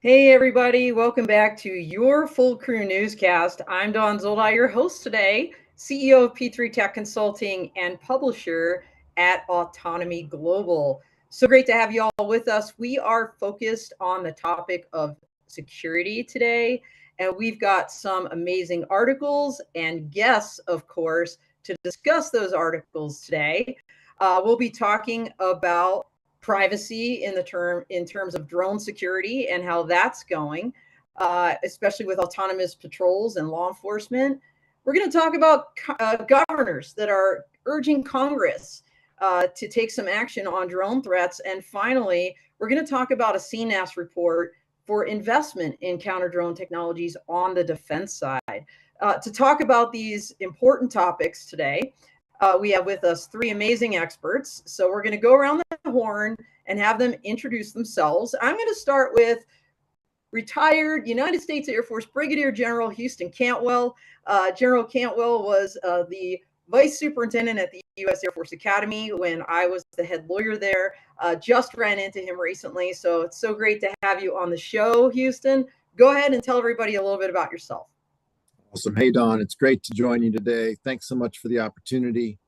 Hey everybody, welcome back to your Full Crew Newscast. I'm Don Zolda, your host today, CEO of P3 Tech Consulting and publisher at Autonomy Global. So great to have you all with us. We are focused on the topic of security today, and we've got some amazing articles and guests, of course, to discuss those articles today. We'll be talking about privacy in terms of drone security and how that's going, especially with autonomous patrols and law enforcement. We're going to talk about governors that are urging Congress to take some action on drone threats. And finally, we're going to talk about a CNAS report for investment in counter drone technologies on the defense side. To talk about these important topics today, we have with us three amazing experts. So we're going to go around the horn and have them introduce themselves. I'm going to start with retired United States Air Force Brigadier General Houston Cantwell. General Cantwell was the vice superintendent at the U.S. Air Force Academy when I was the head lawyer there. Just ran into him recently. So it's so great to have you on the show, Houston. Go ahead and tell everybody a little bit about yourself. Awesome. Hey, Don, it's great to join you today. Thanks so much for the opportunity.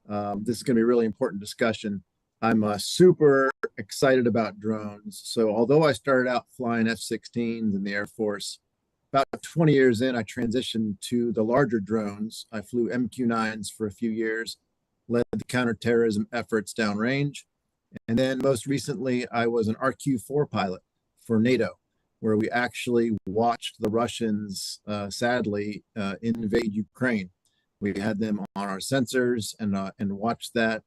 This is going to be a really important discussion. I'm super excited about drones. So although I started out flying F-16s in the Air Force, about 20 years in, I transitioned to the larger drones. I flew MQ-9s for a few years, led the counterterrorism efforts downrange. And then most recently, I was an RQ-4 pilot for NATO, where we actually watched the Russians, sadly, invade Ukraine. We had them on our sensors and watched that.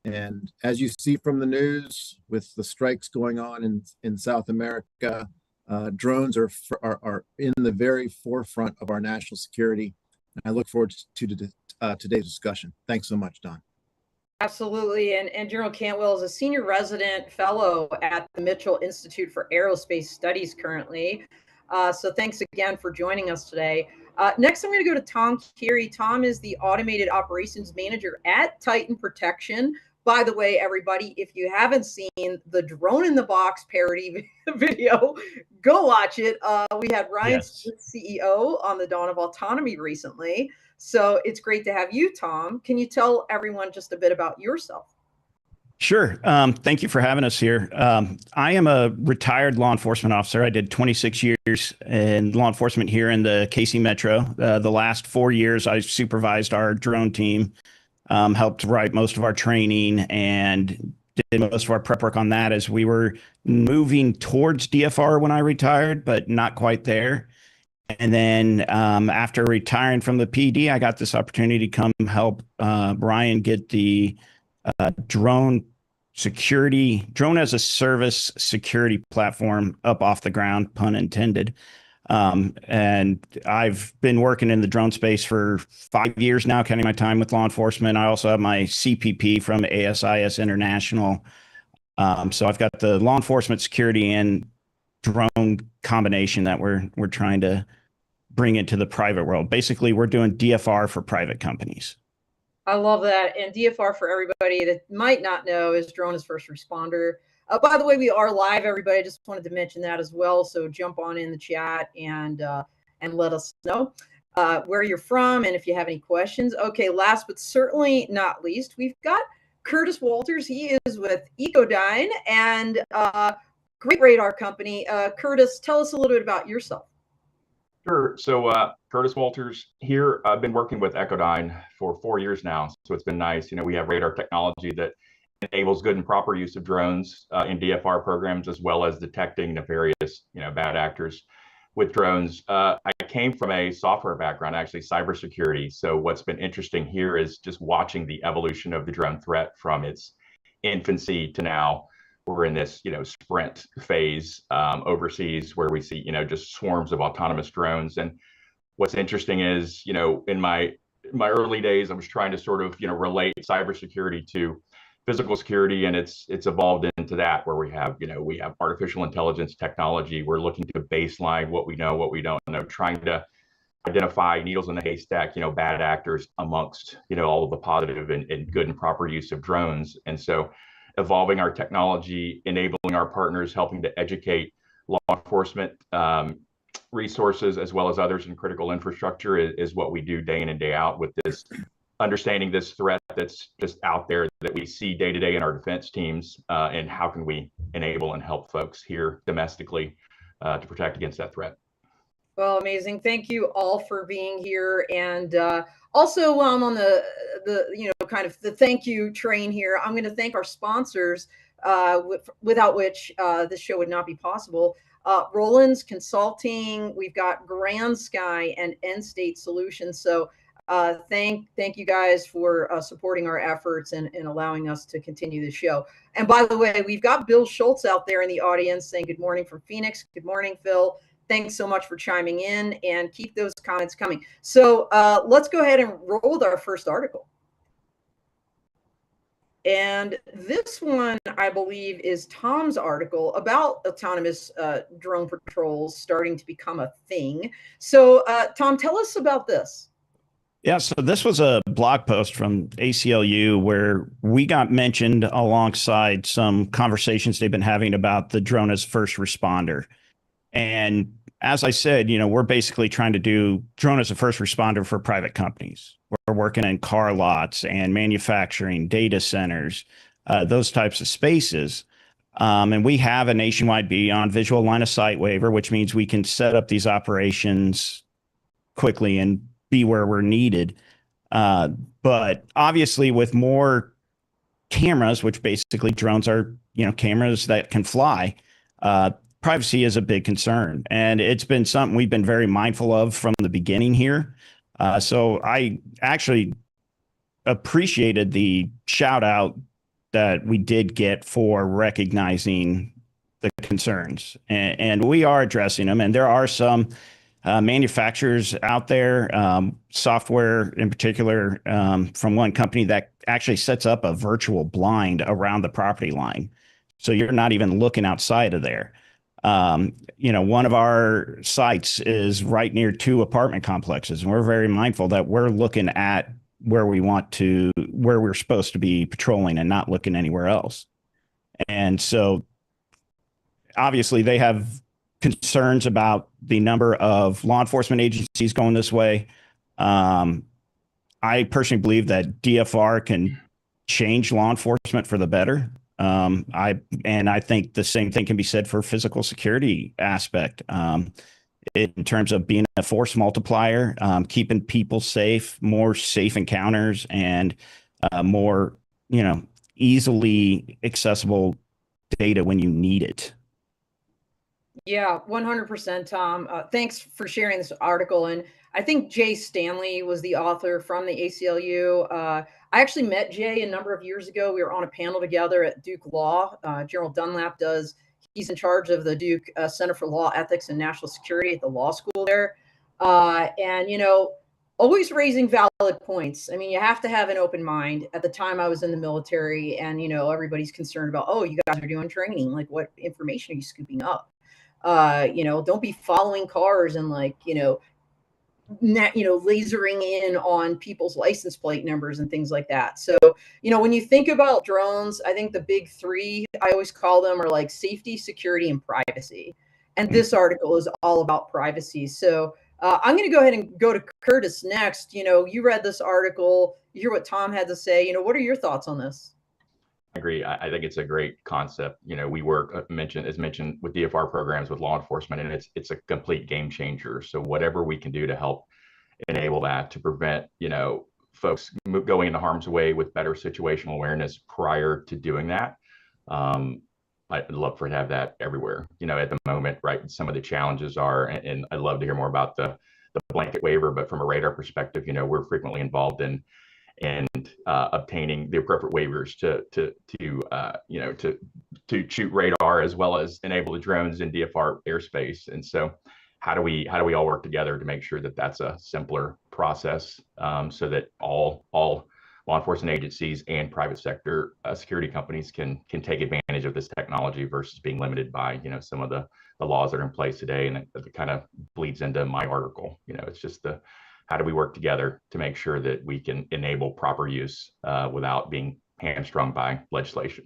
And as you see from the news, with the strikes going on in South America, drones are in the very forefront of our national security. And I look forward to today's discussion. Thanks so much, Don. Absolutely. And General Cantwell is a senior resident fellow at the Mitchell Institute for Aerospace Studies currently. So thanks again for joining us today. Next, I'm going to go to Tom Keary. Tom is the Automated Operations Manager at Titan Protection. By the way, everybody, if you haven't seen the Drone in the Box parody video, go watch it. We had Ryan, CEO, on the Dawn of Autonomy recently. So it's great to have you, Tom. Can you tell everyone just a bit about yourself? Sure. Thank you for having us here. I am a retired law enforcement officer. I did 26 years in law enforcement here in the KC Metro. The last 4 years, I supervised our drone team, helped write most of our training, and did most of our prep work on that as we were moving towards DFR when I retired, but not quite there. And then after retiring from the PD, I got this opportunity to come help Brian get the drone as a service security platform up off the ground, pun intended. And I've been working in the drone space for 5 years now, counting my time with law enforcement. I also have my CPP from ASIS International. So I've got the law enforcement security and drone combination that we're trying to bring into the private world. Basically, we're doing DFR for private companies. I love that. And DFR, for everybody that might not know, is Drone as First Responder. By the way, we are live, everybody. I just wanted to mention that as well. So jump on in the chat and let us know where you're from and if you have any questions. Okay, last but certainly not least, we've got Curtis Walters. He is with Echodyne and great radar company. Curtis, tell us a little bit about yourself. Sure. So Curtis Walters here. I've been working with Echodyne for 4 years now. So it's been nice. We have radar technology that enables good and proper use of drones in DFR programs, as well as detecting nefarious, bad actors with drones. I came from a software background, actually cybersecurity. So what's been interesting here is just watching the evolution of the drone threat from its infancy to now. We're in this, sprint phase overseas where we see, just swarms of autonomous drones. And what's interesting is, in my early days, I was trying to sort of, relate cybersecurity to physical security, and it's evolved into that, where we have artificial intelligence technology. We're looking to baseline what we know, what we don't know, trying to identify needles in the haystack, bad actors amongst, all of the positive and good and proper use of drones. And so evolving our technology, enabling our partners, helping to educate law enforcement resources as well as others in critical infrastructure is what we do day in and day out with this understanding this threat that's just out there that we see day to day in our defense teams, and how can we enable and help folks here domestically to protect against that threat. Well, amazing. Thank you all for being here. And also, while I'm on the kind of the thank you train here, I'm going to thank our sponsors, without which this show would not be possible. Roland's Consulting, we've got Grand Sky and End State Solutions. So thank you guys for supporting our efforts and allowing us to continue the show. And by the way, we've got Bill Schultz out there in the audience saying good morning from Phoenix. Good morning, Phil. Thanks so much for chiming in, and keep those comments coming. So let's go ahead and roll with our first article. And this one, I believe, is Tom's article about autonomous drone patrols starting to become a thing. So Tom, tell us about this. Yeah, so this was a blog post from ACLU where we got mentioned alongside some conversations they've been having about the drone as first responder. And as I said, we're basically trying to do drone as a first responder for private companies. We're working in car lots and manufacturing, data centers, those types of spaces. And we have a nationwide beyond visual line of sight waiver, which means we can set up these operations quickly and be where we're needed. But obviously with more cameras, which basically drones are, cameras that can fly, privacy is a big concern, and it's been something we've been very mindful of from the beginning here. So I actually appreciated the shout out that we did get for recognizing the concerns, and we are addressing them. And there are some manufacturers out there, software in particular, from one company that actually sets up a virtual blind around the property line. So you're not even looking outside of there. One of our sites is right near 2 apartment complexes, and we're very mindful that we're looking at where we're supposed to be patrolling and not looking anywhere else. And so obviously they have concerns about the number of law enforcement agencies going this way. I personally believe that DFR can change law enforcement for the better. I think the same thing can be said for physical security aspect, in terms of being a force multiplier, keeping people safe, more safe encounters, and more, easily accessible data when you need it. Yeah, 100%, Tom. Thanks for sharing this article. And I think Jay Stanley was the author from the ACLU. I actually met Jay a number of years ago. We were on a panel together at Duke Law. General Dunlap he's in charge of the Duke Center for Law, Ethics, and National Security at the law school there. Always raising valid points. I mean, you have to have an open mind. At the time I was in the military, and, everybody's concerned about, oh, you guys are doing training. Like, what information are you scooping up? Don't be following cars and lasering in on people's license plate numbers and things like that. So, when you think about drones, I think the big 3, I always call them, are like safety, security, and privacy. And this article is all about privacy. So I'm going to go ahead and go to Curtis next. You read this article, you hear what Tom had to say. What are your thoughts on this? I agree. I think it's a great concept. We work, as mentioned, with DFR programs with law enforcement, and it's a complete game changer. So whatever we can do to help enable that, to prevent, folks going into harm's way with better situational awareness prior to doing that. I'd love for it to have that everywhere. At the moment, right, some of the challenges are, and I'd love to hear more about the blanket waiver, but from a radar perspective, we're frequently involved in obtaining the appropriate waivers to shoot radar, as well as enable the drones in DFR airspace. And so how do we all work together to make sure that that's a simpler process, so that all law enforcement agencies and private sector security companies can take advantage of this technology versus being limited by some of the laws that are in place today. And it kind of bleeds into my article. It's just how do we work together to make sure that we can enable proper use without being hamstrung by legislation?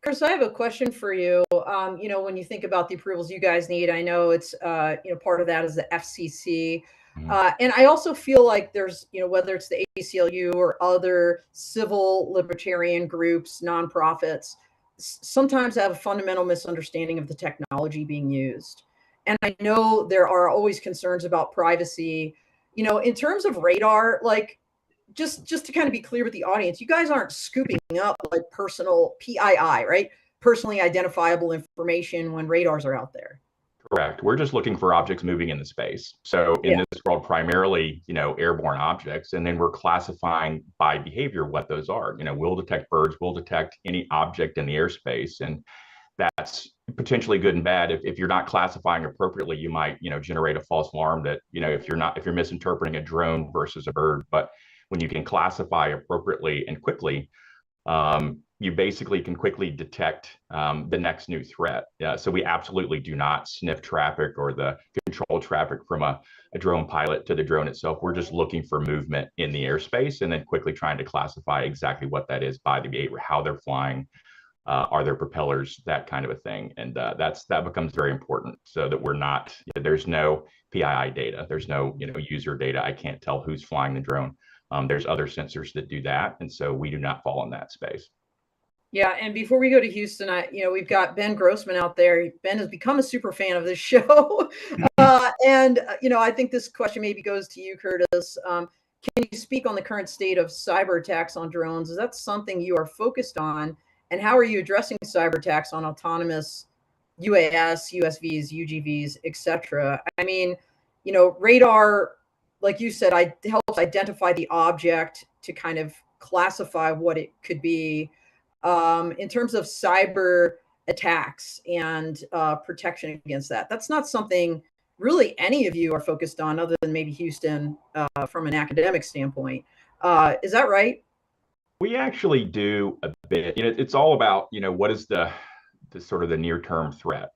Chris, I have a question for you. When you think about the approvals you guys need, I know it's, part of that is the FCC. And I also feel like there's, whether it's the ACLU or other civil libertarian groups, nonprofits, sometimes have a fundamental misunderstanding of the technology being used. And I know there are always concerns about privacy. In terms of radar, like just to kind of be clear with the audience, you guys aren't scooping up like personal PII, right? Personally identifiable information when radars are out there. Correct. We're just looking for objects moving in the space. So in this world, primarily, airborne objects, and then we're classifying by behavior what those are. We'll detect birds, we'll detect any object in the airspace, and that's potentially good and bad. If you're not classifying appropriately, you might, generate a false alarm that, if you're misinterpreting a drone versus a bird. But when you can classify appropriately and quickly, you basically can quickly detect the next new threat. So we absolutely do not sniff traffic or the control traffic from a drone pilot to the drone itself. We're just looking for movement in the airspace and then quickly trying to classify exactly what that is by the behavior, how they're flying, are there propellers, that kind of a thing. And that becomes very important so that we're not, there's no PII data, there's no user data. I can't tell who's flying the drone. There's other sensors that do that. And so we do not fall in that space. Yeah, and before we go to Houston, we've got Ben Grossman out there. Ben has become a super fan of this show. I think this question maybe goes to you, Curtis. Can you speak on the current state of cyber attacks on drones? Is that something you are focused on? And how are you addressing cyber attacks on autonomous UAS, USVs, UGVs, etc.? I mean, radar, like you said, helps identify the object to kind of classify what it could be. In terms of cyber attacks and protection against that, that's not something really any of you are focused on other than maybe Houston from an academic standpoint. Is that right? We actually do a bit. It's all about, what is the sort of the near-term threat.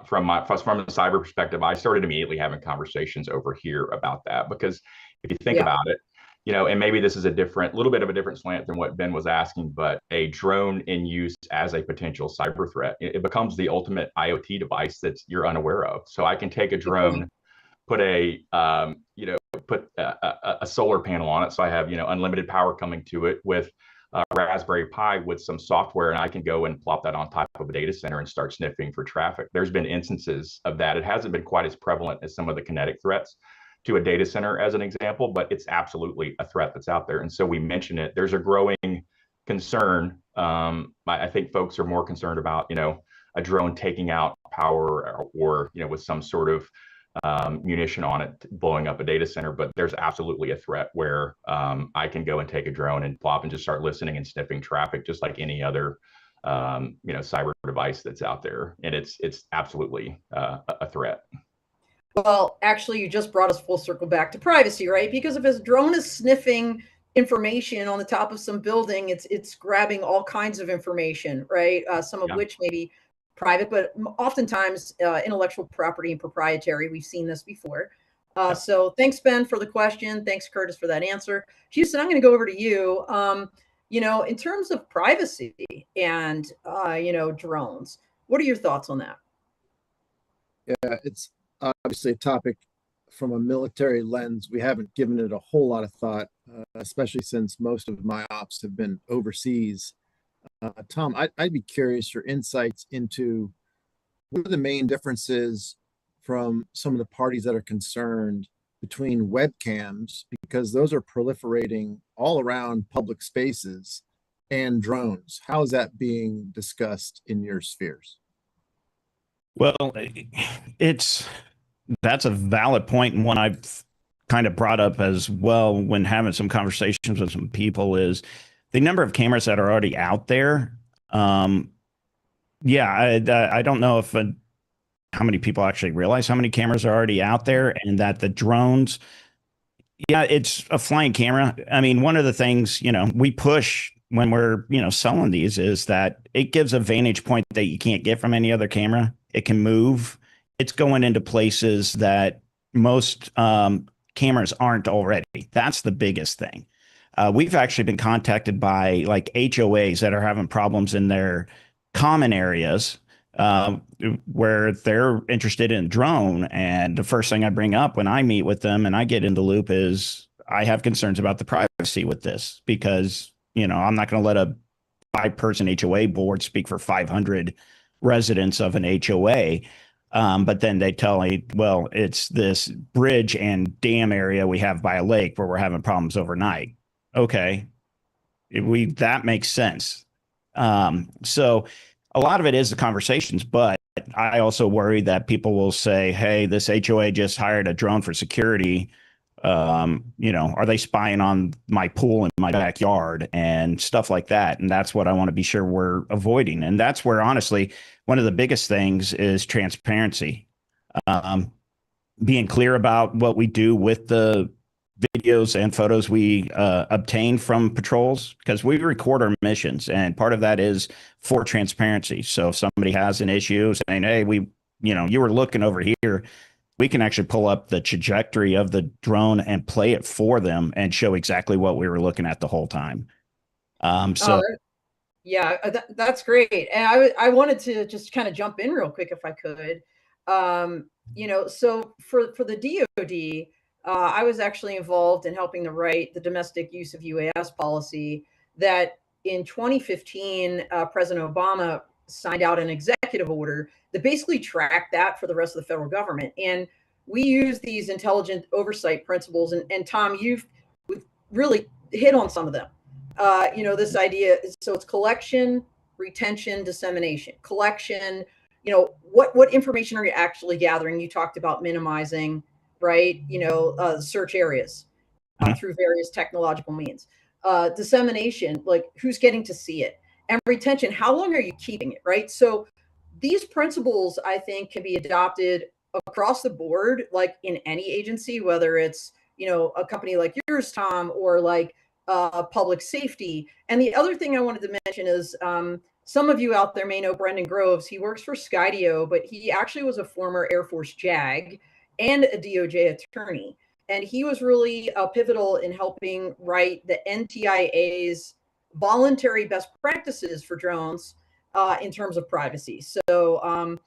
From a cyber perspective, I started immediately having conversations over here about that, because if you think about it, and maybe this is little bit of a different slant than what Ben was asking, but a drone in use as a potential cyber threat, it becomes the ultimate IoT device that you're unaware of. So I can take a drone, put a solar panel on it, so I have unlimited power coming to it with Raspberry Pi with some software, and I can go and plop that on top of a data center and start sniffing for traffic. There's been instances of that. It hasn't been quite as prevalent as some of the kinetic threats to a data center as an example, but it's absolutely a threat that's out there. And so we mention it. There's a growing concern. I think folks are more concerned about, a drone taking out power or with some sort of munition on it, blowing up a data center. But there's absolutely a threat where I can go and take a drone and plop and just start listening and sniffing traffic, just like any other cyber device that's out there. And it's absolutely a threat. Well, actually, you just brought us full circle back to privacy, right? Because if a drone is sniffing information on the top of some building, it's grabbing all kinds of information, right? Some of which may be private, but oftentimes intellectual property and proprietary. We've seen this before. So thanks, Ben, for the question. Thanks, Curtis, for that answer. Houston, I'm going to go over to you. In terms of privacy and, drones, what are your thoughts on that? Yeah, it's obviously a topic from a military lens. We haven't given it a whole lot of thought, especially since most of my ops have been overseas. Tom, I'd be curious your insights into what are the main differences from some of the parties that are concerned between webcams, because those are proliferating all around public spaces, and drones. How is that being discussed in your spheres? Well, that's a valid point, and one I've kind of brought up as well when having some conversations with some people is the number of cameras that are already out there. I don't know if how many people actually realize how many cameras are already out there, and that the drones, it's a flying camera. I mean, one of the things, we push when we're, selling these is that it gives a vantage point that you can't get from any other camera. It can move. It's going into places that most cameras aren't already. That's the biggest thing. We've actually been contacted by like HOAs that are having problems in their common areas where they're interested in drone. And the first thing I bring up when I meet with them and I get in the loop is I have concerns about the privacy with this because, I'm not going to let a 5-person HOA board speak for 500 residents of an HOA. But then they tell me, well, it's this bridge and dam area we have by a lake where we're having problems overnight. Okay, that makes sense. So a lot of it is the conversations, but I also worry that people will say, hey, this HOA just hired a drone for security. Are they spying on my pool in my backyard and stuff like that? And that's what I want to be sure we're avoiding. And that's where, honestly, one of the biggest things is transparency. Being clear about what we do with the videos and photos we obtain from patrols, because we record our missions, and part of that is for transparency. So if somebody has an issue saying, hey, you were looking over here, we can actually pull up the trajectory of the drone and play it for them and show exactly what we were looking at the whole time. Yeah, that's great. And I wanted to just kind of jump in real quick if I could. So for the DoD, I was actually involved in helping to write the domestic use of UAS policy that in 2015, President Obama signed out an executive order that basically tracked that for the rest of the federal government. And we use these intelligent oversight principles. And Tom, you've really hit on some of them. This idea, so it's collection, retention, dissemination. Collection, what information are you actually gathering? You talked about minimizing, right? Search areas through various technological means. Dissemination, like who's getting to see it, and retention, how long are you keeping it, right? So these principles, I think, can be adopted across the board, like in any agency, whether it's a company like yours, Tom, or like public safety. And the other thing I wanted to mention is some of you out there may know Brendan Groves. He works for Skydio, but he actually was a former Air Force JAG and a DOJ attorney. And he was really pivotal in helping write the NTIA's voluntary best practices for drones in terms of privacy. So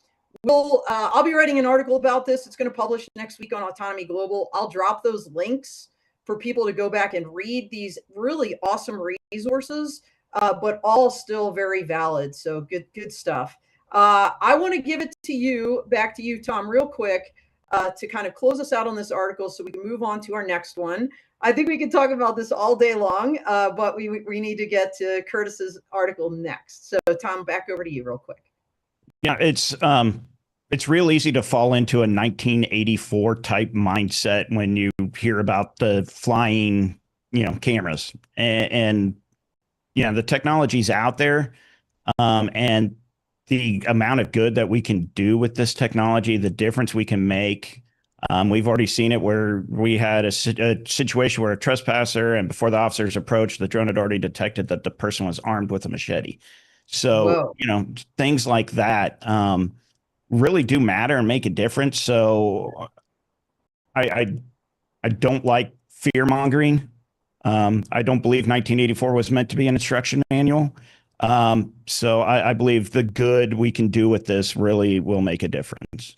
I'll be writing an article about this. It's going to publish next week on Autonomy Global. I'll drop those links for people to go back and read these really awesome resources, but all still very valid. So good stuff. I want to give it to you, back to you, Tom, real quick, to kind of close us out on this article so we can move on to our next one. I think we could talk about this all day long, but we need to get to Curtis's article next. So Tom, back over to you real quick. Yeah, it's real easy to fall into a 1984 type mindset when you hear about the flying, cameras and the technology's out there. And the amount of good that we can do with this technology, the difference we can make. We've already seen it where we had a situation where a trespasser, and before the officers approached, the drone had already detected that the person was armed with a machete. So, things like that really do matter and make a difference. So I don't like fear mongering. I don't believe 1984 was meant to be an instruction manual. So I believe the good we can do with this really will make a difference.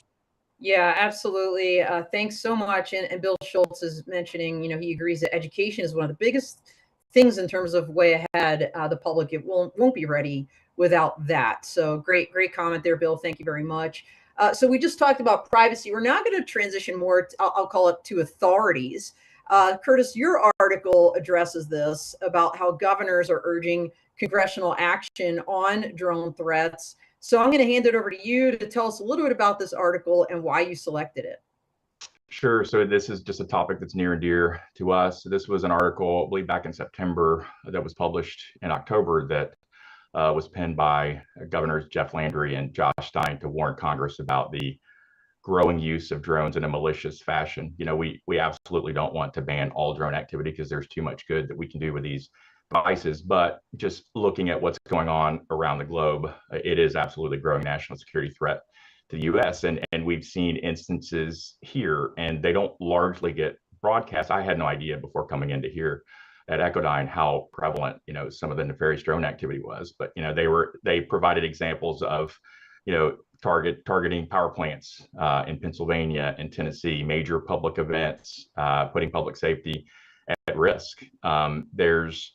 Yeah, absolutely. Thanks so much. And Bill Schultz is mentioning, he agrees that education is one of the biggest things in terms of way ahead. The public won't be ready without that. So great comment there, Bill. Thank you very much. So we just talked about privacy. We're now going to transition more, I'll call it, to authorities. Curtis, your article addresses this about how governors are urging congressional action on drone threats. So I'm going to hand it over to you to tell us a little bit about this article and why you selected it. Sure. So this is just a topic that's near and dear to us. This was an article, I believe, back in September that was published in October that was penned by Governors Jeff Landry and Josh Stein to warn Congress about the growing use of drones in a malicious fashion. We absolutely don't want to ban all drone activity because there's too much good that we can do with these devices. But just looking at what's going on around the globe, it is absolutely a growing national security threat to the U.S. And we've seen instances here, and they don't largely get broadcast. I had no idea before coming into here, at Echodyne how prevalent, some of the nefarious drone activity was. But, they provided examples of, targeting power plants in Pennsylvania and Tennessee, major public events, putting public safety at risk. There's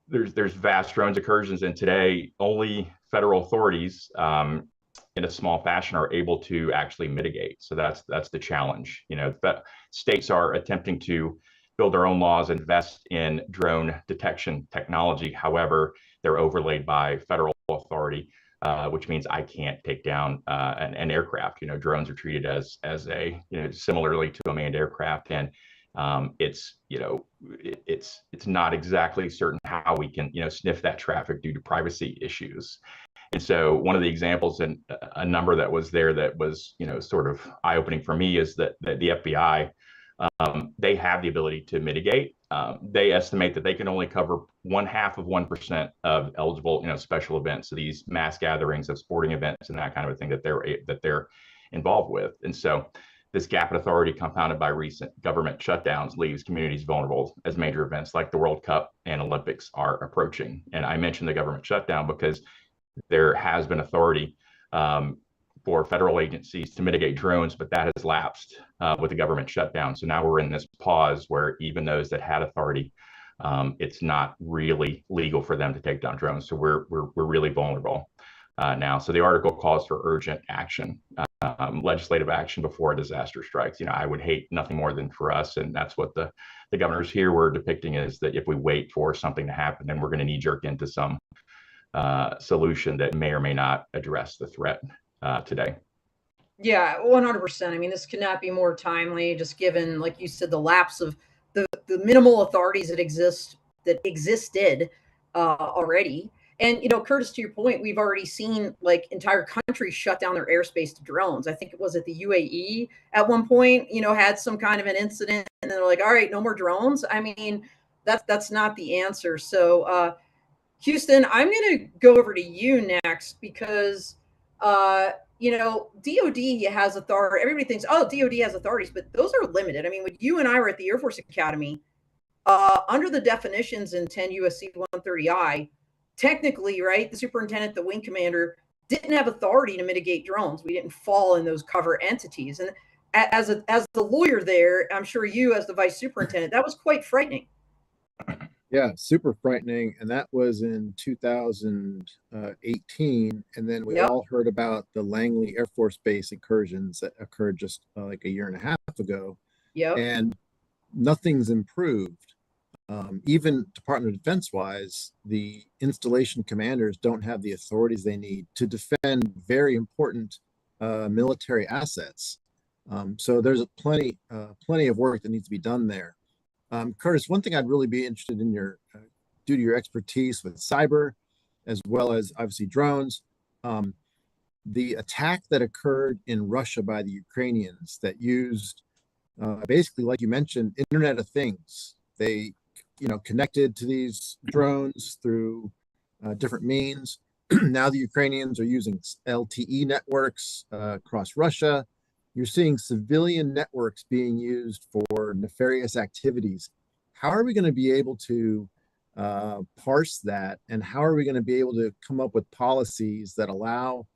vast drones incursions, and today only federal authorities in a small fashion are able to actually mitigate. So that's the challenge. States are attempting to build their own laws, invest in drone detection technology. However, they're overlaid by federal authority, which means I can't take down an aircraft. Drones are treated as a similarly to a manned aircraft, and it's not exactly certain how we can sniff that traffic due to privacy issues. And so one of the examples, and a number that was there that was sort of eye-opening for me, is that the FBI, they have the ability to mitigate. They estimate that they can only cover 0.5% of eligible special events, so these mass gatherings of sporting events and that kind of a thing that they're involved with. And so this gap in authority, compounded by recent government shutdowns, leaves communities vulnerable as major events like the World Cup and Olympics are approaching. And I mentioned the government shutdown because there has been authority for federal agencies to mitigate drones, but that has lapsed with the government shutdown. So now we're in this pause where even those that had authority, it's not really legal for them to take down drones. So we're really vulnerable now. So the article calls for urgent action, legislative action before a disaster strikes. I would hate nothing more than for us, and that's what the governors here were depicting, is that if we wait for something to happen, then we're going to knee jerk into some solution that may or may not address the threat today. Yeah, 100%. I mean, this could not be more timely, just given, like you said, the lapse of the minimal authorities that existed already. And, Curtis, to your point, we've already seen like entire countries shut down their airspace to drones. I think it was at the UAE at one point, had some kind of an incident, and they're like, all right, no more drones. I mean, that's not the answer. So, Houston, I'm going to go over to you next because, DOD has authority. Everybody thinks, oh, DOD has authorities, but those are limited. I mean, when you and I were at the Air Force Academy, under the definitions in 10 USC 130I, technically, right, the superintendent, the wing commander, didn't have authority to mitigate drones. We didn't fall in those cover entities. And as the lawyer there, I'm sure you, as the vice superintendent, that was quite frightening. Yeah, super frightening. And that was in 2018. And then we all heard about the Langley Air Force Base incursions that occurred just like a year and a half ago. Yep. And nothing's improved. Even Department of Defense wise, the installation commanders don't have the authorities they need to defend very important military assets. So there's plenty of work that needs to be done there. Curtis, one thing I'd really be interested in due to your expertise with cyber, as well as obviously drones, the attack that occurred in Russia by the Ukrainians that used basically, like you mentioned, Internet of Things. They, connected to these drones through different means. Now the Ukrainians are using LTE networks across Russia. You're seeing civilian networks being used for nefarious activities. How are we going to be able to parse that? And how are we going to be able to come up with policies that allow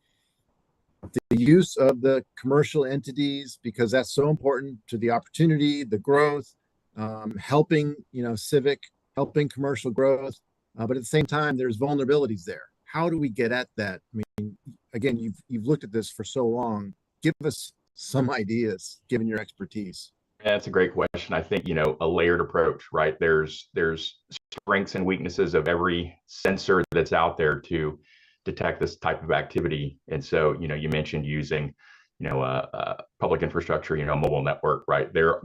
the use of the commercial entities, because that's so important to the opportunity, the growth, helping, helping commercial growth. But at the same time, there's vulnerabilities there. How do we get at that? I mean, again, you've looked at this for so long. Give us some ideas, given your expertise. Yeah, that's a great question. I think, a layered approach, right? There's strengths and weaknesses of every sensor that's out there to detect this type of activity. And so, you mentioned using, public infrastructure, mobile network, right? Those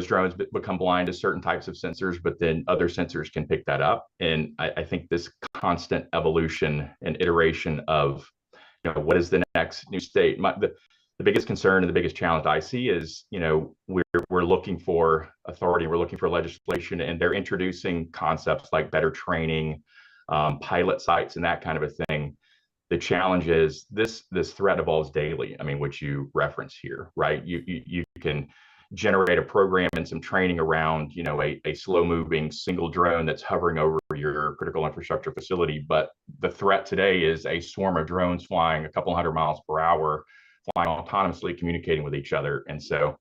drones become blind to certain types of sensors, but then other sensors can pick that up. And I think this constant evolution and iteration of, what is the next new state? The biggest concern and the biggest challenge I see is, we're looking for authority, we're looking for legislation, and they're introducing concepts like better training, pilot sites, and that kind of a thing. The challenge is this threat evolves daily. I mean, which you reference here, right? You can generate a program and some training around, you know, a slow moving single drone that's hovering over your critical infrastructure facility. But the threat today is a swarm of drones flying a couple hundred miles per hour, flying autonomously, communicating with each other. And so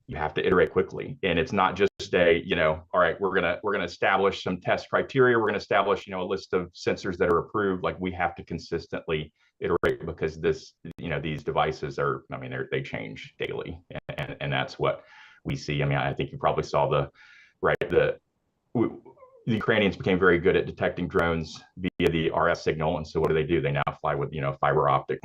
you have to iterate quickly. And it's not just a, you know, all right, we're gonna establish some test criteria. We're gonna establish, you know, a list of sensors that are approved. Like, we have to consistently iterate, because this, you know, these devices are, I mean, they change daily, and that's what we see. I mean, I think you probably saw the Ukrainians became very good at detecting drones via the RF signal, and so what do? They now fly with, you know, fiber optic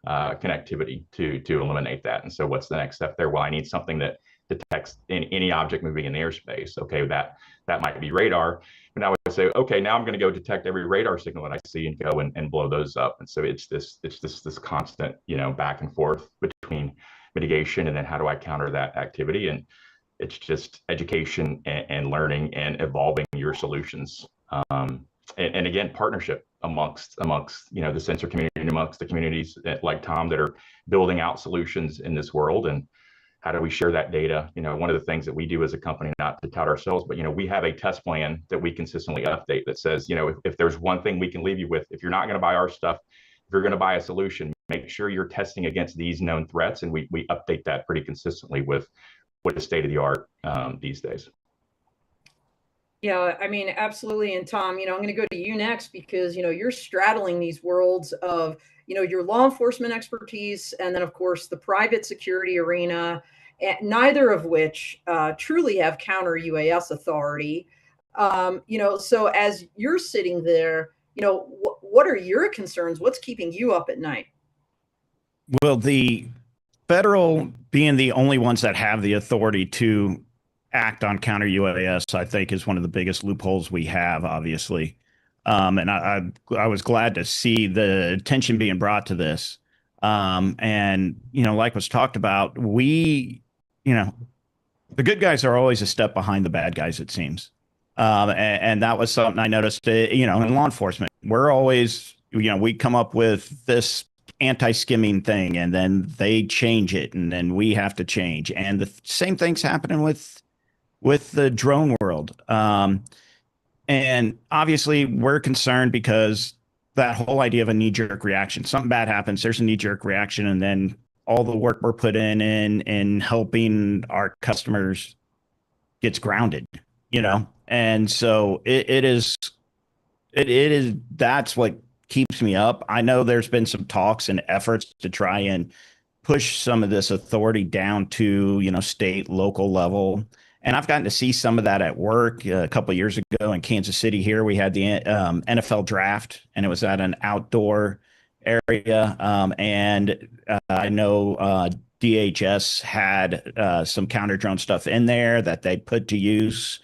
connectivity to eliminate that. And so what's the next step there? Well, I need something that detects any object moving in the airspace. Okay, that might be radar. But now I say, okay, now I'm going to go detect every radar signal that I see and go and blow those up. And so it's this constant, you know, back and forth between mitigation and then how do I counter that activity. And it's just education and learning and evolving your solutions. And again, partnership amongst, you know, the sensor community, amongst the communities like Tom that are building out solutions in this world. And how do we share that data? You know, one of the things that we do as a company, not to tout ourselves, but, you know, we have a test plan that we consistently update that says, you know, if there's one thing we can leave you with, if you're not going to buy our stuff, if you're going to buy a solution, make sure you're testing against these known threats. And we update that pretty consistently with what is state of the art these days. Yeah, I mean, absolutely. And Tom, you know, I'm going to go to you next because, you know, you're straddling these worlds of, you know, your law enforcement expertise and then, of course, the private security arena, neither of which truly have counter UAS authority. You know, so as you're sitting there, you know, what are your concerns? What's keeping you up at night? Well, the federal being the only ones that have the authority to act on counter UAS, I think, is one of the biggest loopholes we have, obviously. And I was glad to see the attention being brought to this. And, you know, like was talked about, you know, the good guys are always a step behind the bad guys, it seems. And that was something I noticed, you know, in law enforcement. We're always, you know, we come up with this anti-skimming thing and then they change it and then we have to change. And the same thing's happening with the drone world. And obviously we're concerned because that whole idea of a knee-jerk reaction, something bad happens, there's a knee-jerk reaction, and then all the work we're put in helping our customers gets grounded, you know? And so it is, that's what keeps me up. I know there's been some talks and efforts to try and push some of this authority down to, you know, state, local level. And I've gotten to see some of that at work. A couple of years ago in Kansas City here, we had the NFL draft, and it was at an outdoor area. I know DHS had some counter drone stuff in there that they put to use,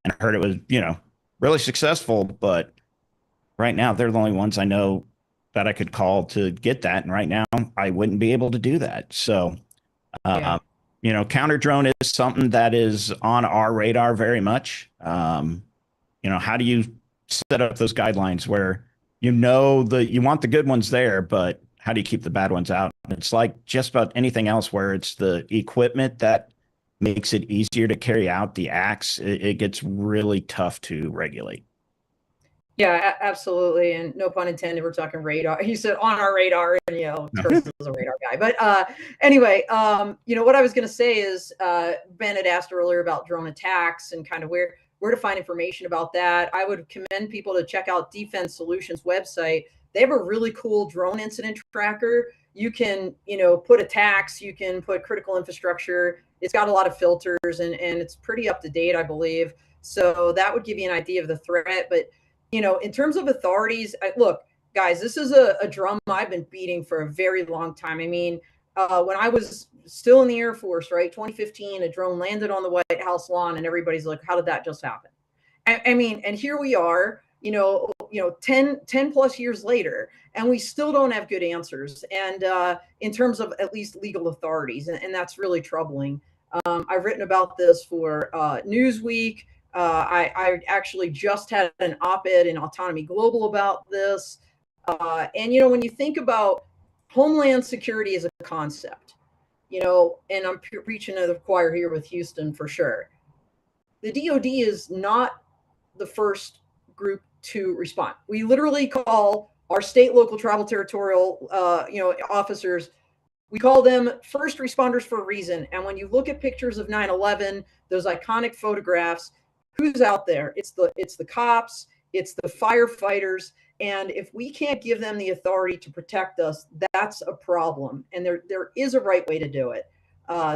and I heard it was, you know, really successful. But right now, they're the only ones I know that I could call to get that. And right now, I wouldn't be able to do that. So, Yeah. you know, counter drone is something that is on our radar very much. You know, how do you set up those guidelines where, you know, you want the good ones there, but how do you keep the bad ones out? It's like just about anything else where it's the equipment that makes it easier to carry out the acts. It gets really tough to regulate. Yeah, absolutely. And no pun intended, we're talking radar. He said on our radar, and, you know, Chris is a radar guy. But anyway, you know, what I was going to say is Ben had asked earlier about drone attacks and kind of where to find information about that. I would commend people to check out Defense Solutions website. They have a really cool drone incident tracker. You can, you know, put attacks, you can put critical infrastructure. It's got a lot of filters and it's pretty up to date, I believe. So that would give you an idea of the threat. But you know, in terms of authorities, look, guys, this is a drum I've been beating for a very long time. I mean, when I was still in the Air Force, right, 2015, a drone landed on the White House lawn, and everybody's like, how did that just happen? I mean, and here we are, you know, 10 plus years later, and we still don't have good answers. And in terms of at least legal authorities, and that's really troubling. I've written about this for Newsweek. I actually just had an op-ed in Autonomy Global about this. And, you know, when you think about Homeland Security as a concept, and I'm preaching to the choir here with Houston for sure. The DoD is not the first group to respond. We literally call our state, local, tribal, territorial, officers. We call them first responders for a reason. And when you look at pictures of 9/11, those iconic photographs, who's out there? It's the cops, it's the firefighters. And if we can't give them the authority to protect us, that's a problem. And there is a right way to do it.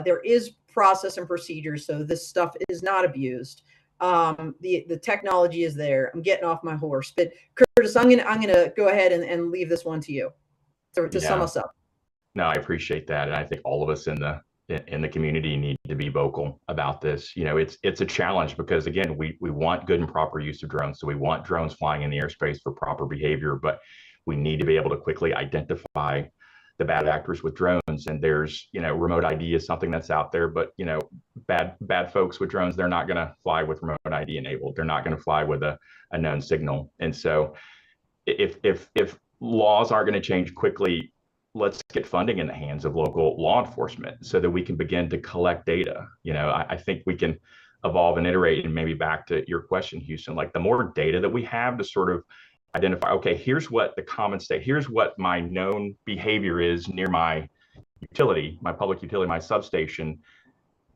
There is process and procedures, so this stuff is not abused. The technology is there. I'm getting off my horse, but Curtis, I'm gonna go ahead and leave this one to you to sum us up. No, I appreciate that, and I think all of us in the community need to be vocal about this. It's a challenge because again, we want good and proper use of drones. So we want drones flying in the airspace for proper behavior, but we need to be able to quickly identify the bad actors with drones. And there's, remote ID is something that's out there, but bad folks with drones, they're not going to fly with remote ID enabled. They're not going to fly with a known signal. And so if laws aren't going to change quickly, let's get funding in the hands of local law enforcement so that we can begin to collect data. I think we can evolve and iterate. And maybe back to your question, Houston, like the more data that we have to sort of identify, okay, here's what the common state, here's what my known behavior is near my utility, my public utility, my substation,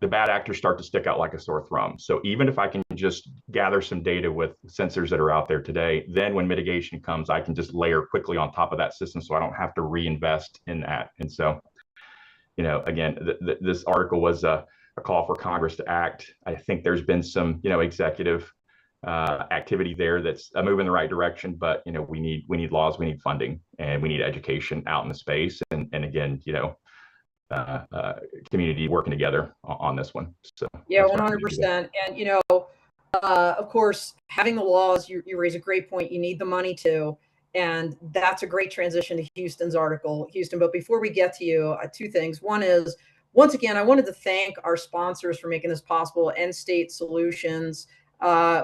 the bad actors start to stick out like a sore thumb. So even if I can just gather some data with sensors that are out there today, then when mitigation comes, I can just layer quickly on top of that system so I don't have to reinvest in that. And so, again, this article was a call for Congress to act. I think there's been some, executive activity there that's a move in the right direction, but we need laws, we need funding, and we need education out in the space. And again, community working together on this one. So yeah, 100%. And of course, having the laws, you raise a great point. You need the money too, and that's a great transition to Houston's article, Houston. But before we get to you, two things. One is, once again, I wanted to thank our sponsors for making this possible. End State Solutions.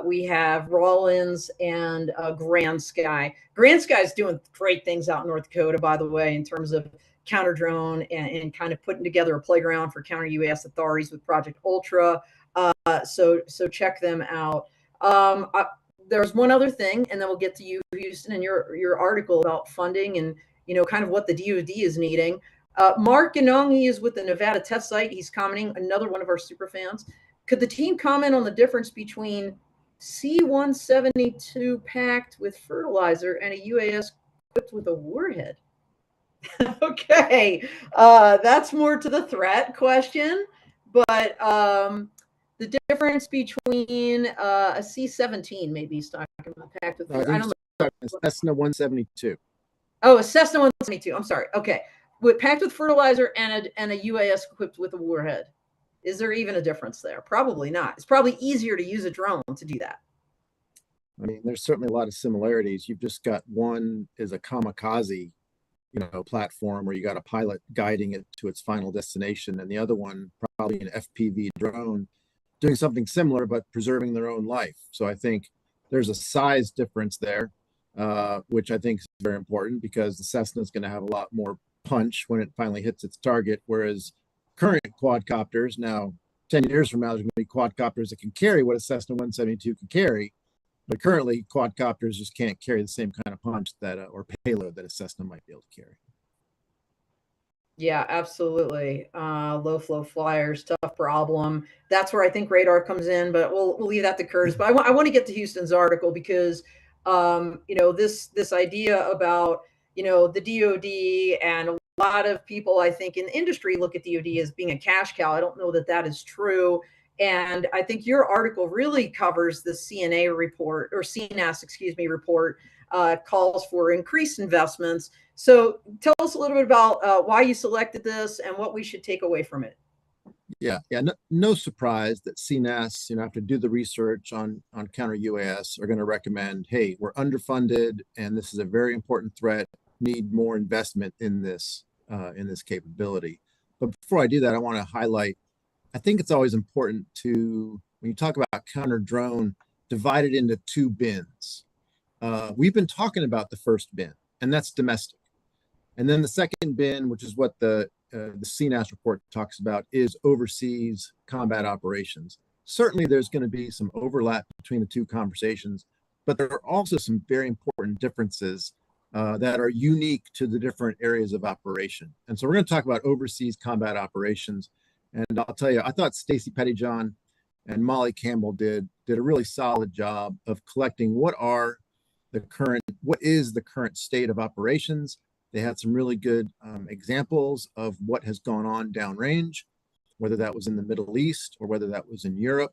We have Rollins and Grand Sky. Grand Sky is doing great things out in North Dakota, by the way, in terms of counter drone and kind of putting together a playground for counter UAS authorities with Project Ultra. So check them out. There's one other thing, and then we'll get to you, Houston, and your article about funding and kind of what the DoD is needing. Mark Ganong, is with the Nevada Test Site. He's commenting, another one of our super fans. Could the team comment on the difference between C-172 packed with fertilizer and a UAS equipped with a warhead? Okay, that's more to the threat question, but the difference between a C-17, maybe he's talking about packed with. I don't know. Cessna 172. Oh, a Cessna 172. I'm sorry. Okay, packed with fertilizer and a UAS equipped with a warhead. Is there even a difference there? Probably not. It's probably easier to use a drone to do that. I mean, there's certainly a lot of similarities. You've just got one is a kamikaze, platform where you got a pilot guiding it to its final destination, and the other one probably an FPV drone doing something similar but preserving their own life. So I think there's a size difference there, which I think is very important because the Cessna is going to have a lot more punch when it finally hits its target, whereas current quadcopters, now 10 years from now, there's going to be quadcopters that can carry what a Cessna 172 can carry, but currently quadcopters just can't carry the same kind of punch that or payload that a Cessna might be able to carry. Yeah, absolutely. Low flow flyers, tough problem. That's where I think radar comes in, but we'll leave that to Curtis. But I want to get to Houston's article because this idea about the DoD, and a lot of people I think in the industry look at DoD as being a cash cow. I don't know that is true. And I think your article really covers the CNA report, or CNAS, report, calls for increased investments. So tell us a little bit about why you selected this and what we should take away from it. Yeah. No surprise that CNAS, after do the research on counter UAS, are going to recommend, hey, we're underfunded and this is a very important threat. Need more investment in this capability. But before I do that, I want to highlight, I think it's always important to, when you talk about counter drone, divide it into two bins. We've been talking about the first bin, and that's domestic. And then the second bin, which is what the the CNAS report talks about is overseas combat operations. Certainly, there's going to be some overlap between the two conversations, but there are also some very important differences that are unique to the different areas of operation. And so we're going to talk about overseas combat operations. And I'll tell you, I thought Stacy Pettyjohn and Molly Campbell did a really solid job of collecting what is the current state of operations. They had some really good examples of what has gone on downrange, whether that was in the Middle East or whether that was in Europe.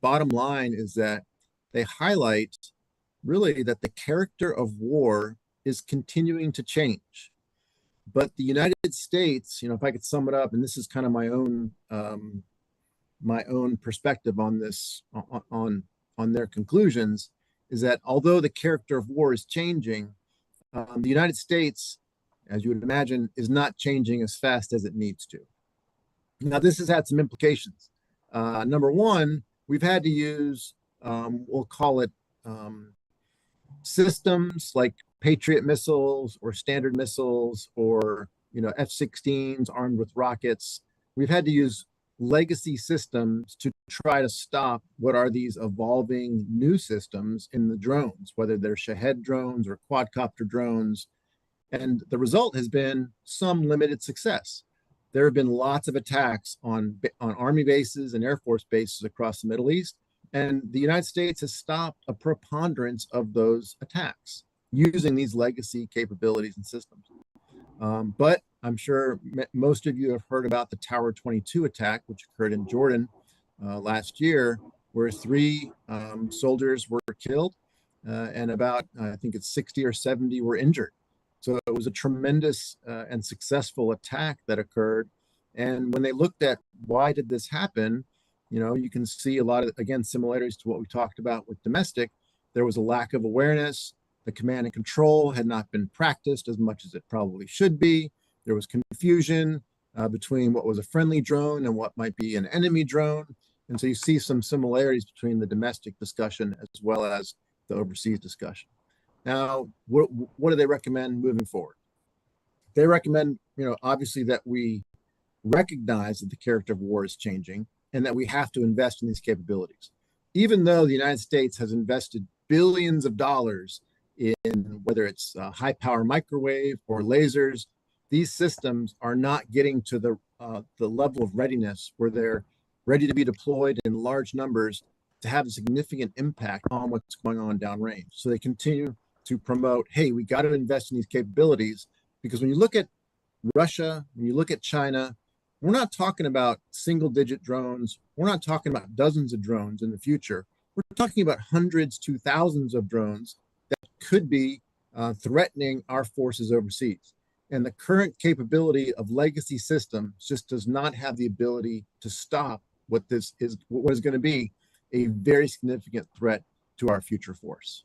Bottom line is that they highlight really that the character of war is continuing to change. But the United States, if I could sum it up, and this is kind of my own perspective on this, on their conclusions, is that although the character of war is changing, the United States, as you would imagine, is not changing as fast as it needs to. Now, this has had some implications. Number one, we've had to use, we'll call it systems like Patriot missiles or Standard missiles or F-16s armed with rockets. We've had to use legacy systems to try to stop what are these evolving new systems in the drones, whether they're Shahed drones or quadcopter drones. And the result has been some limited success. There have been lots of attacks on Army bases and Air Force bases across the Middle East, and the United States has stopped a preponderance of those attacks using these legacy capabilities and systems. But I'm sure most of you have heard about the Tower 22 attack, which occurred in Jordan last year, where 3 soldiers were killed and about, I think it's 60 or 70 were injured. So it was a tremendous and successful attack that occurred. And when they looked at why did this happen, you can see a lot of, again, similarities to what we talked about with domestic. There was a lack of awareness. The command and control had not been practiced as much as it probably should be. There was confusion between what was a friendly drone and what might be an enemy drone. And so you see some similarities between the domestic discussion as well as the overseas discussion. Now, what do they recommend moving forward? They recommend, obviously that we recognize that the character of war is changing and that we have to invest in these capabilities. Even though the United States has invested billions of dollars in whether it's high power microwave or lasers, these systems are not getting to the level of readiness where they're ready to be deployed in large numbers to have a significant impact on what's going on downrange. So they continue to promote, hey, we got to invest in these capabilities, because when you look at Russia, when you look at China, we're not talking about single digit drones. We're not talking about dozens of drones in the future. We're talking about hundreds to thousands of drones that could be threatening our forces overseas. And the current capability of legacy systems just does not have the ability to stop what is going to be a very significant threat to our future force.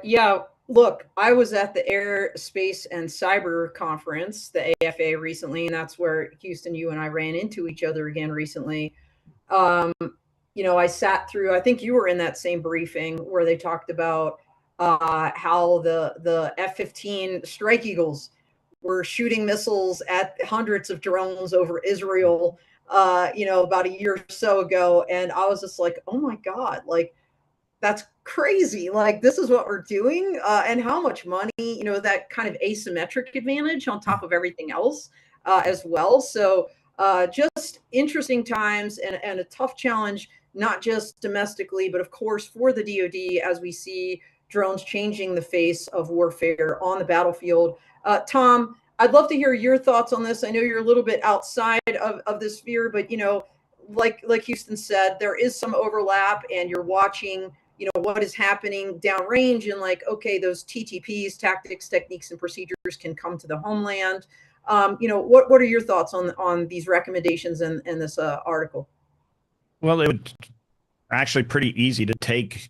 Yeah, look, I was at the Aerospace and Cyber Conference, the AFA, recently, and that's where, Houston, you and I ran into each other again recently. I sat through, I think you were in that same briefing where they talked about how the F-15 Strike Eagles were shooting missiles at hundreds of drones over Israel, about a year or so ago. And I was just like, oh my God, like, that's crazy. Like, this is what we're doing, and how much money, that kind of asymmetric advantage on top of everything else as well. So just interesting times and a tough challenge, not just domestically, but of course for the DoD, as we see drones changing the face of warfare on the battlefield. Tom, I'd love to hear your thoughts on this. I know you're a little bit outside of this sphere, but like Houston said, there is some overlap, and you're watching what is happening downrange, and like, okay, those TTPs, tactics, techniques, and procedures can come to the homeland. What are your thoughts on these recommendations and this article? Well, it would actually pretty easy to take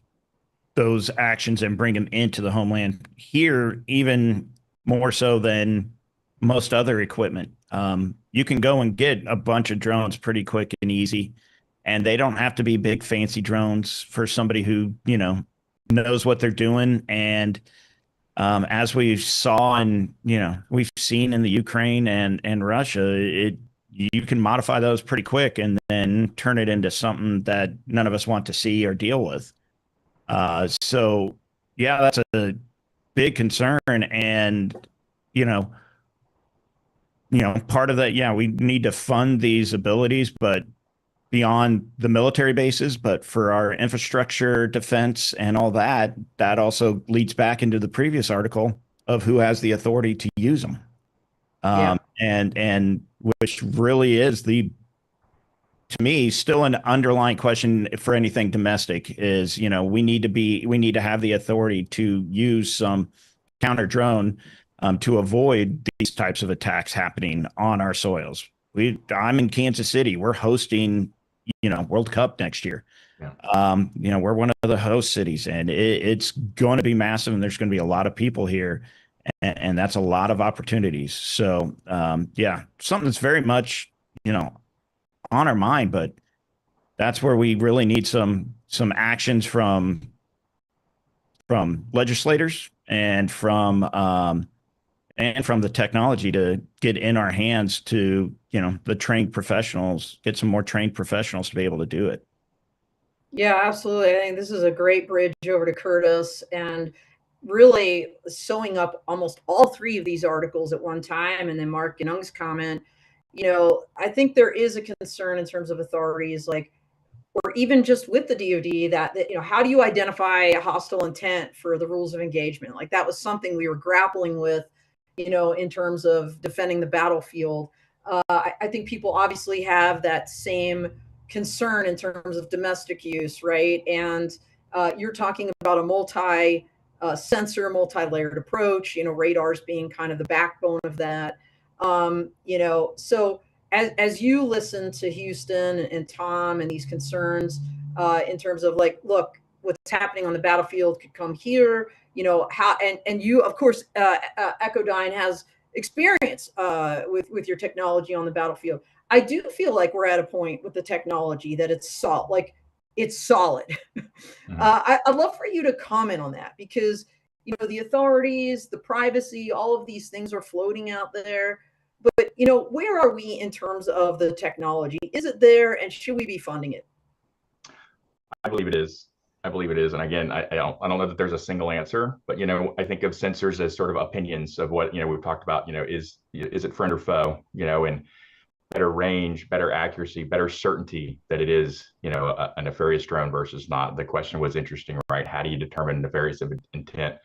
those actions and bring them into the homeland here, even more so than most other equipment. You can go and get a bunch of drones pretty quick and easy, and they don't have to be big fancy drones for somebody who knows what they're doing and As we saw and we've seen in the Ukraine and Russia, you can modify those pretty quick and then turn it into something that none of us want to see or deal with. So yeah, that's a big concern. And, part of that, yeah, we need to fund these abilities, but beyond the military bases, but for our infrastructure, defense, and all that, that also leads back into the previous article of who has the authority to use them. Yeah. And which really is to me, still an underlying question for anything domestic is, we need to have the authority to use some counter drone to avoid these types of attacks happening on our soils. I'm in Kansas City. We're hosting, World Cup next year. Yeah. We're one of the host cities, and it's going to be massive, and there's going to be a lot of people here, and that's a lot of opportunities. So, yeah, something that's very much, on our mind, but that's where we really need some actions from legislators and from the technology to get in our hands to the trained professionals, get some more trained professionals to be able to do it. Yeah, absolutely. I think this is a great bridge over to Curtis, and really sewing up almost all three of these articles at one time. And then Mark Young's comment, I think there is a concern in terms of authorities, like, or even just with the DoD, that how do you identify a hostile intent for the rules of engagement? Like, that was something we were grappling with, in terms of defending the battlefield. I think people obviously have that same concern in terms of domestic use, right? And you're talking about a sensor, multi-layered approach, radars being kind of the backbone of that. So as you listen to Houston and Tom and these concerns, in terms of, like, look, what's happening on the battlefield could come here, how, and you, of course, Echodyne has experience with your technology on the battlefield. I do feel like we're at a point with the technology that it's solid. Like, it's solid. Mhm. I'd love for you to comment on that, because the authorities, the privacy, all of these things are floating out there. But where are we in terms of the technology? Is it there, and should we be funding it? I believe it is. I believe it is. And again, I don't know that there's a single answer, but I think of sensors as sort of opinions of what we've talked about. Is it friend or foe? And better range, better accuracy, better certainty that it is a nefarious drone versus not. The question was interesting, right? How do you determine nefarious intent?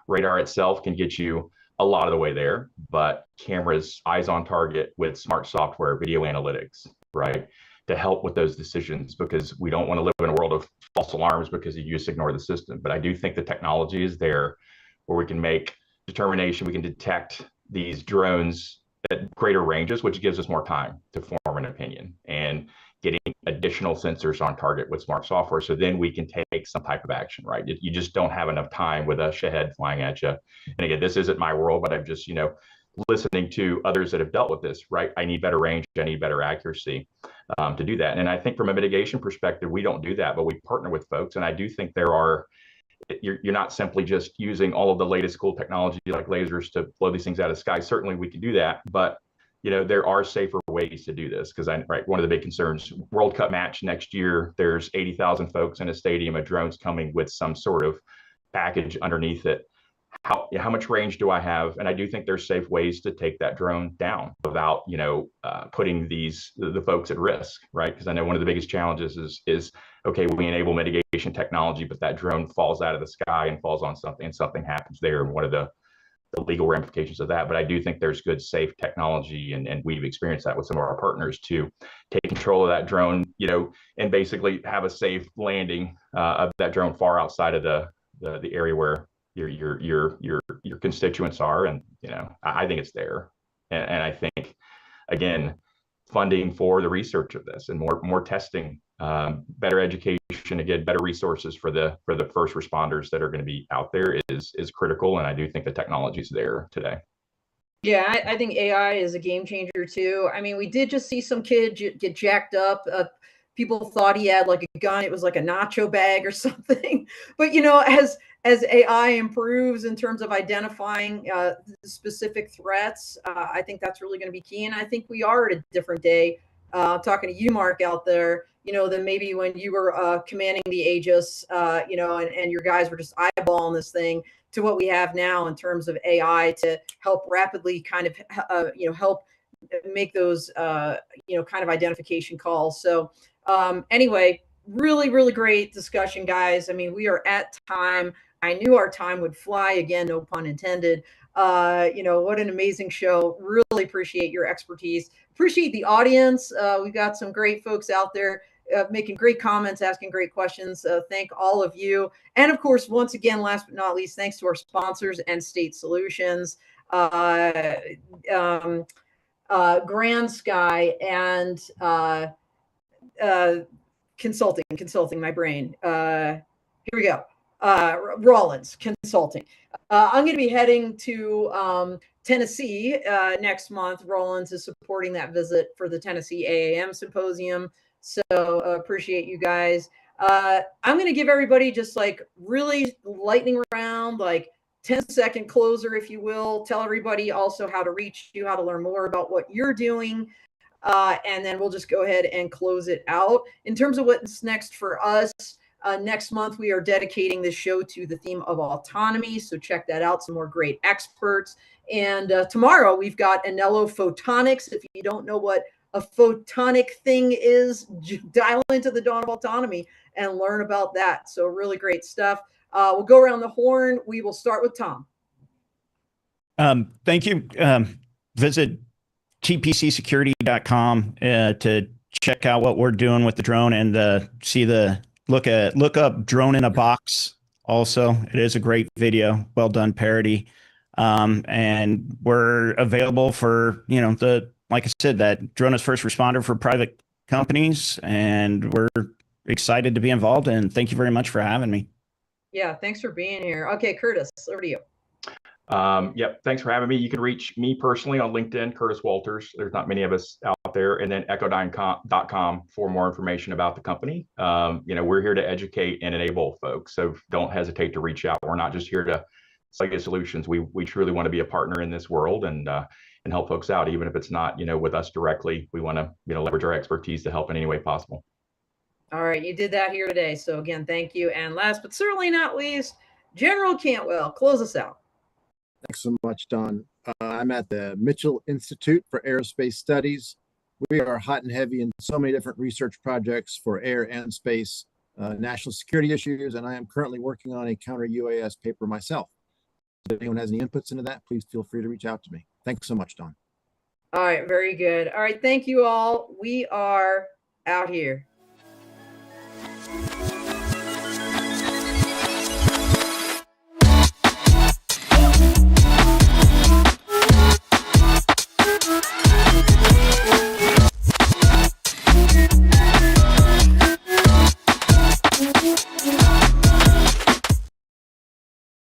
Radar itself can get you a lot of the way there, but cameras, eyes on target with smart software, video analytics, right, to help with those decisions, because we don't want to live in a world of false alarms because you just ignore the system. But I do think the technology is there where we can make determination, we can detect these drones at greater ranges, which gives us more time to form an opinion, and getting additional sensors on target with smart software. So then we can take some type of action, right? You just don't have enough time with a Shahed flying at you. And again, this isn't my world, but I'm just, listening to others that have dealt with this, right? I need better range, I need better accuracy to do that. And I think from a mitigation perspective, we don't do that, but we partner with folks. And I do think you're not simply just using all of the latest cool technology like lasers to blow these things out of the sky. Certainly we can do that, but there are safer ways to do this, because one of the big concerns, World Cup match next year, there's 80,000 folks in a stadium, a drone's coming with some sort of package underneath it. How much range do I have? And I do think there's safe ways to take that drone down without putting the folks at risk, right? Because I know one of the biggest challenges is okay, we enable mitigation technology, but that drone falls out of the sky and falls on something, and something happens there, and what are the legal ramifications of that? But I do think there's good safe technology, and we've experienced that with some of our partners, to take control of that drone, and basically have a safe landing of that drone far outside of the area where your constituents are. And I think it's there, and I think, again, funding for the research of this and more testing, better education, again, better resources for the first responders that are going to be out there is critical. And I do think the technology is there today. Yeah, I think AI is a game changer too. I mean, we did just see some kid get jacked up. People thought he had like a gun. It was like a nacho bag or something. But as AI improves in terms of identifying specific threats, I think that's really going to be key. And I think we are at a different day. Talking to you, Mark, out there, than maybe when you were commanding the Aegis, and your guys were just eyeballing this thing, to what we have now in terms of AI to help rapidly kind of, help make those, kind of identification calls. So anyway, really, really great discussion, guys. I mean, we are at time. I knew our time would fly again, no pun intended. What an amazing show. Really appreciate your expertise. Appreciate the audience. We've got some great folks out there making great comments, asking great questions. Thank all of you. And of course, once again, last but not least, thanks to our sponsors and State Solutions, Grand Sky, and consulting my brain. Here we go. Rollins Consulting. I'm going to be heading to Tennessee next month. Rollins is supporting that visit for the Tennessee AAM Symposium. So appreciate you guys. I'm going to give everybody just like really lightning round, like 10-second closer, if you will. Tell everybody also how to reach you, how to learn more about what you're doing. And then we'll just go ahead and close it out. In terms of what's next for us, next month we are dedicating this show to the theme of autonomy. So check that out, some more great experts. And tomorrow we've got Anello Photonics. If you don't know what a photonic thing is, dial into the Dawn of Autonomy and learn about that. So really great stuff. We'll go around the horn. We will start with Tom. Thank you. Visit tpcsecurity.com to check out what we're doing with the drone, and look up Drone in a Box. Also, it is a great video, well done parody. And we're available for, like I said, that drone as first responder for private companies, and we're excited to be involved. And thank you very much for having me. Yeah, thanks for being here. Okay, Curtis, over to you. Yep. Thanks for having me. You can reach me personally on LinkedIn, Curtis Walters. There's not many of us out there. And then Echodyne.com for more information about the company. We're here to educate and enable folks. So don't hesitate to reach out. We're not just here to sell you solutions. We truly want to be a partner in this world and help folks out, even if it's not, with us directly. We want to, leverage our expertise to help in any way possible. All right. You did that here today. So again, thank you. And last but certainly not least, General Cantwell, close us out. Thanks so much, Don. I'm at the Mitchell Institute for Aerospace Studies. We are hot and heavy in so many different research projects for air and space, national security issues, and I am currently working on a counter UAS paper myself. If anyone has any inputs into that, please feel free to reach out to me. Thanks so much, Don. All right. Very good. All right. Thank you all. We are out here.